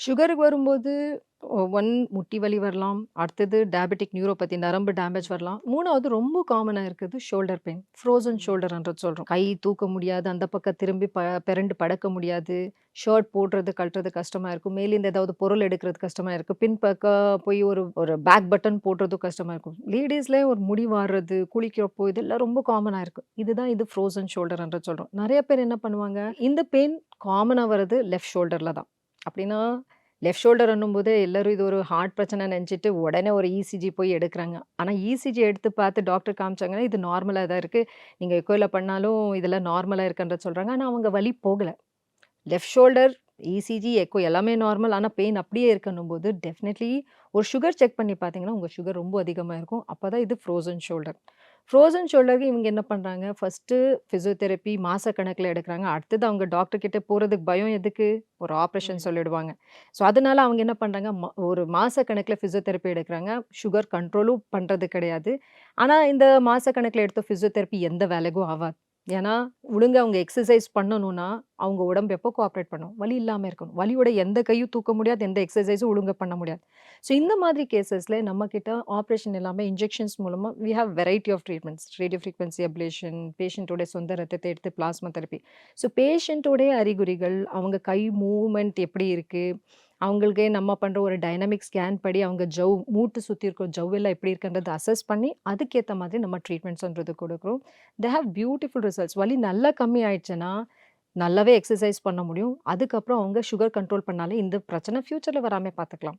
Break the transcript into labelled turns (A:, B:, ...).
A: சுகருக்கு வரும்போது, ஒன் முட்டி வலி வரலாம். அடுத்தது டயபெட்டிக் நியூரோபதி நரம்பு டேமேஜ் வரலாம். 3வது ரொம்ப காமனா இருக்குது ஷோல்டர் பெயின். ஃப்ரோசன்
B: ம்.
A: ஷோல்டர்ன்றது சொல்றோம். கை தூக்க முடியாது. அந்த பக்கம் திரும்பி பெரண்டு படுக்க முடியாது. ஷர்ட் போடுறது, கழட்டுறது கஷ்டமா இருக்கும். மேலேருந்து ஏதாவது பொருள் எடுக்கிறது கஷ்டமா இருக்கு. பின் பக்கம் போய் ஒரு ஒரு பேக் பட்டன் போடுறதும் கஷ்டமா இருக்கும். லேடீஸ்லயே ஒரு முடி வார்றது, குளிக்கிறப்போ இதெல்லாம் ரொம்ப காமனா இருக்கு. இது ஃப்ரோசன் ஷோல்டர்ன்றது சொல்றோம். நெறைய பேர் என்ன பண்ணுவாங்க, இந்த பெயின் காமனா வரது லெஃப்ட் ஷோல்டர்ல தான். அப்டின்னா லெஃப்ட் ஷோல்டர்ன்னும்போது எல்லாரும் இது ஒரு ஹார்ட் பிரச்சனை நெனச்சுட்டு உடனே ஒரு இசிஜி போய் எடுக்குறாங்க. ஆனா இசிஜி எடுத்து பார்த்து டாக்டர் காமிச்சாங்கன்னா, இது நார்மலா தான் இருக்கு. நீங்க எக்கோல பண்ணாலும் இதெல்லாம் நார்மலா இருக்குன்றத சொல்றாங்க. ஆனா அவங்க வலி போகல. லெஃப்ட் ஷோல்டர், இசிஜி, எக்கோ எல்லாமே நார்மல். ஆனா பெயின் அப்படியே இருக்குன்னும்போது, டெஃபினெட்லி ஒரு சுகர் செக் பண்ணி பார்த்தீங்கன்னா, உங்க சுகர் ரொம்ப அதிகமா இருக்கும். அப்பதான் இது ஃப்ரோசன் ஷோல்டர். ஃப்ரோசன் ஷோல்டருக்கு இவங்க என்ன பண்றாங்க, ஃபர்ஸ்ட்டு பிசியோதெரபி மாசக்கணக்குல எடுக்குறாங்க. அடுத்தது அவங்க டாக்டர் கிட்ட போறதுக்கு பயம் எதுக்கு? ஒரு ஆப்ரேஷன்
B: ம்.
A: சொல்லிடுவாங்க. ஸோ, அதனால அவங்க என்ன பண்றாங்க, ஒரு மாசக்கணக்குல பிசியோதெரபி எடுக்குறாங்க. சுகர் கண்ட்ரோலும் பண்றது கிடையாது. ஆனா, இந்த மாசக்கணக்குல எடுத்த பிசியோதெரபி எந்த வேலைக்கும் ஆவாது. ஏன்னா, ஒழுங்கா அவங்க எக்சர்சைஸ் பண்ணணும்னா, அவங்க உடம்பு எப்போ கோஆப்பரேட் பண்ணும்? வலி இல்லாம இருக்கணும். வலியோட எந்த கையும் தூக்க முடியாது. எந்த எக்சர்சைஸும் ஒழுங்கா பண்ண முடியாது. ஸோ இந்த மாதிரி கேஸஸ்ல நம்மகிட்ட ஆப்பரேஷன் இல்லாம இன்ஜெக்ஷன்ஸ் மூலமா we have variety of treatments. Radio frequency ablation, பேஷண்ட்டோட சொந்த ரத்தத்த எடுத்து பிளாஸ்மா தெரப்பி. ஸோ பேஷண்ட்டோடைய அறிகுறிகள், அவங்க கை மூவ்மெண்ட் எப்படி இருக்கு? அவங்களுக்கே நம்ம பண்ற ஒரு டைனமிக் ஸ்கேன் படி அவங்க மூட்டு சுத்தி இருக்கிற ஜவ்வெல்லாம் எப்படி இருக்குன்றத அசஸ் பண்ணி, அதுக்கேத்த மாதிரி நம்ம ட்ரீட்மெண்ட்ஸ்ன்றது குடுக்குறோம். They have beautiful results. வலி நல்லா கம்மி ஆயிடுச்சுன்னா, நல்லாவே எக்சர்சைஸ் பண்ண முடியும். அதுக்கப்புறம் அவங்க சுகர் கண்ட்ரோல் பண்ணாலே இந்த பிரச்சனை ஃபியூச்சர்ல வராம பார்த்துக்கலாம்.